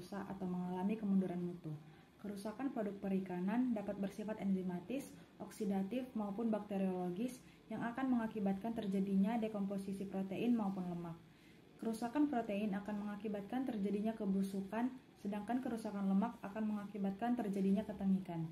rusak atau mengalami kemunduran mutu. Kerusakan produk perikanan dapat bersifat enzimatis, oksidatif, maupun bakteriologis yang akan mengakibatkan terjadinya dekomposisi protein maupun lemak. Kerusakan protein akan mengakibatkan terjadinya kebusukan, sedangkan kerusakan lemak akan mengakibatkan terjadinya ketengikan.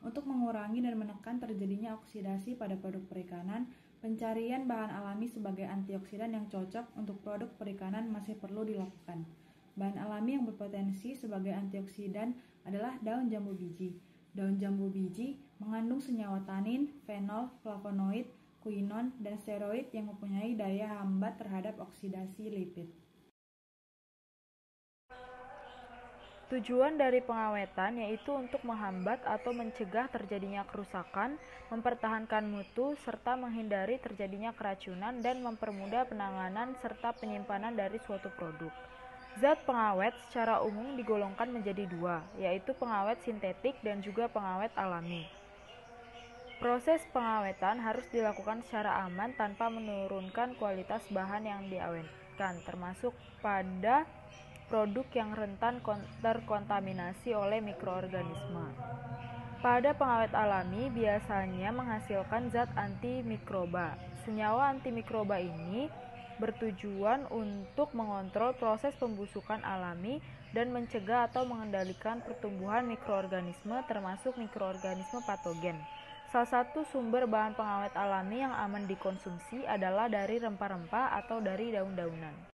Untuk mengurangi dan menekan terjadinya oksidasi pada produk perikanan, pencarian bahan alami sebagai antioksidan yang cocok untuk produk perikanan masih perlu dilakukan. Bahan alami yang berpotensi sebagai antioksidan adalah daun jambu biji. Daun jambu biji mengandung senyawa tanin, fenol, flavonoid, kuinon, dan steroid yang mempunyai daya hambat terhadap oksidasi lipid. Tujuan dari pengawetan yaitu untuk menghambat atau mencegah terjadinya kerusakan, mempertahankan mutu, serta menghindari terjadinya keracunan dan mempermudah penanganan serta penyimpanan dari suatu produk. Zat pengawet secara umum digolongkan menjadi dua, yaitu pengawet sintetik dan juga pengawet alami. Proses pengawetan harus dilakukan secara aman tanpa menurunkan kualitas bahan yang diawetkan, termasuk pada produk yang rentan terkontaminasi oleh mikroorganisme. Pada pengawet alami biasanya menghasilkan zat antimikroba. Senyawa antimikroba ini bertujuan untuk mengontrol proses pembusukan alami dan mencegah atau mengendalikan pertumbuhan mikroorganisme termasuk mikroorganisme patogen. Salah satu sumber bahan pengawet alami yang aman dikonsumsi adalah dari rempah-rempah atau dari daun-daunan.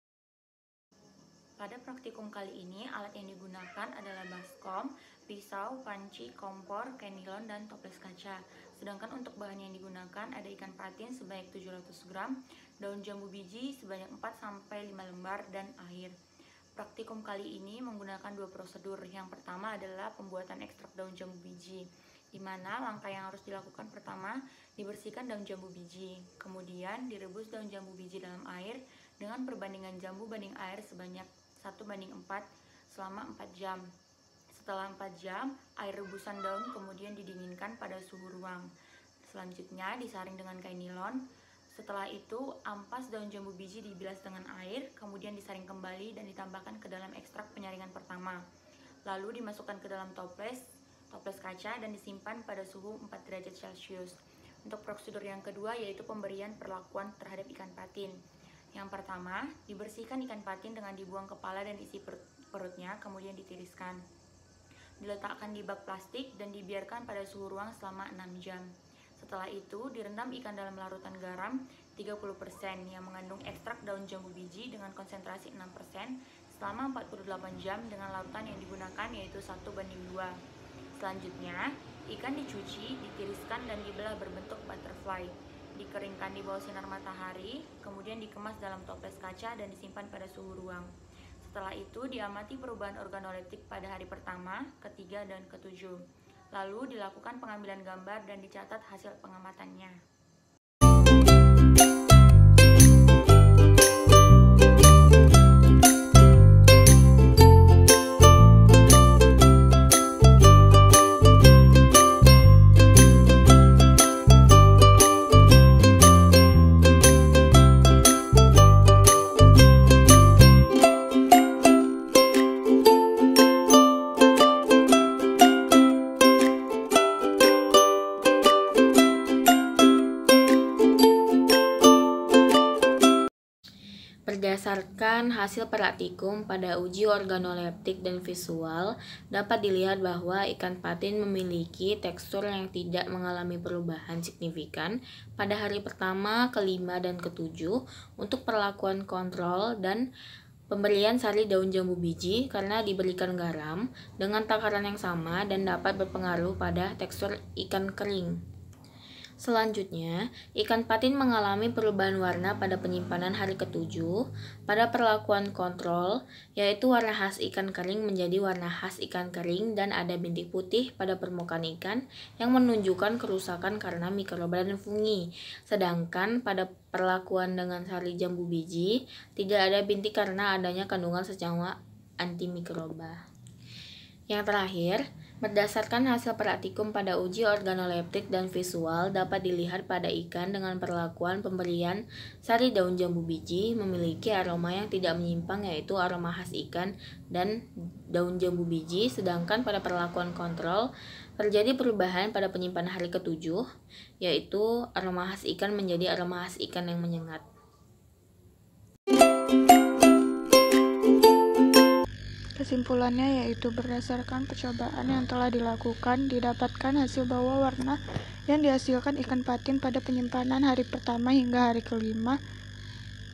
Pada praktikum kali ini, alat yang digunakan adalah baskom, pisau, panci, kompor, kain-nilon, dan toples kaca. Sedangkan untuk bahan yang digunakan ada ikan patin sebanyak 700 gram, daun jambu biji sebanyak 4-5 lembar, dan air. Praktikum kali ini menggunakan dua prosedur. Yang pertama adalah pembuatan ekstrak daun jambu biji, di mana langkah yang harus dilakukan pertama, dibersihkan daun jambu biji. Kemudian direbus daun jambu biji dalam air dengan perbandingan jambu banding air sebanyak 1:4 selama 4 jam. Setelah 4 jam, air rebusan daun kemudian didinginkan pada suhu ruang. Selanjutnya disaring dengan kain nilon. Setelah itu, ampas daun jambu biji dibilas dengan air, kemudian disaring kembali dan ditambahkan ke dalam ekstrak penyaringan pertama. Lalu dimasukkan ke dalam toples kaca dan disimpan pada suhu 4 derajat Celcius. Untuk prosedur yang kedua yaitu pemberian perlakuan terhadap ikan patin. Yang pertama, dibersihkan ikan patin dengan dibuang kepala dan isi perutnya, kemudian ditiriskan. Diletakkan di bak plastik dan dibiarkan pada suhu ruang selama 6 jam. Setelah itu, direndam ikan dalam larutan garam 30% yang mengandung ekstrak daun jambu biji dengan konsentrasi 6% selama 48 jam dengan larutan yang digunakan yaitu 1:2. Selanjutnya, ikan dicuci, ditiriskan, dan dibelah berbentuk butterfly. Dikeringkan di bawah sinar matahari, kemudian dikemas dalam toples kaca dan disimpan pada suhu ruang. Setelah itu diamati perubahan organoleptik pada hari pertama, ketiga, dan ketujuh. Lalu dilakukan pengambilan gambar dan dicatat hasil pengamatannya. Berdasarkan hasil praktikum pada uji organoleptik dan visual, dapat dilihat bahwa ikan patin memiliki tekstur yang tidak mengalami perubahan signifikan pada hari pertama, kelima, dan ketujuh untuk perlakuan kontrol dan pemberian sari daun jambu biji karena diberikan garam dengan takaran yang sama dan dapat berpengaruh pada tekstur ikan kering. Selanjutnya, ikan patin mengalami perubahan warna pada penyimpanan hari ketujuh. Pada perlakuan kontrol, yaitu warna khas ikan kering menjadi warna khas ikan kering dan ada bintik putih pada permukaan ikan yang menunjukkan kerusakan karena mikroba dan fungi. Sedangkan pada perlakuan dengan sari jambu biji, tidak ada bintik karena adanya kandungan senyawa antimikroba. Yang terakhir, Berdasarkan hasil praktikum pada uji organoleptik dan visual, dapat dilihat pada ikan dengan perlakuan pemberian sari daun jambu biji memiliki aroma yang tidak menyimpang, yaitu aroma khas ikan dan daun jambu biji, sedangkan pada perlakuan kontrol terjadi perubahan pada penyimpanan hari ke-7, yaitu aroma khas ikan menjadi aroma khas ikan yang menyengat. Kesimpulannya yaitu berdasarkan percobaan yang telah dilakukan, didapatkan hasil bahwa warna yang dihasilkan ikan patin pada penyimpanan hari pertama hingga hari ke-5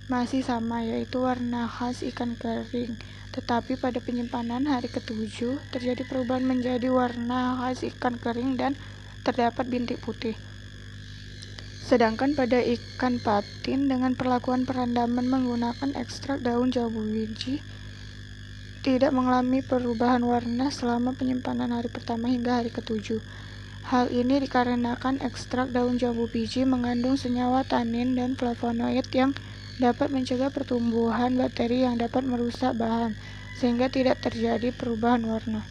masih sama, yaitu warna khas ikan kering. Tetapi pada penyimpanan hari ke-7 terjadi perubahan menjadi warna khas ikan kering dan terdapat bintik putih. Sedangkan pada ikan patin dengan perlakuan perendaman menggunakan ekstrak daun jambu biji tidak mengalami perubahan warna selama penyimpanan hari pertama hingga hari ke-7. Hal ini dikarenakan ekstrak daun jambu biji mengandung senyawa tanin dan flavonoid yang dapat mencegah pertumbuhan bakteri yang dapat merusak bahan, sehingga tidak terjadi perubahan warna.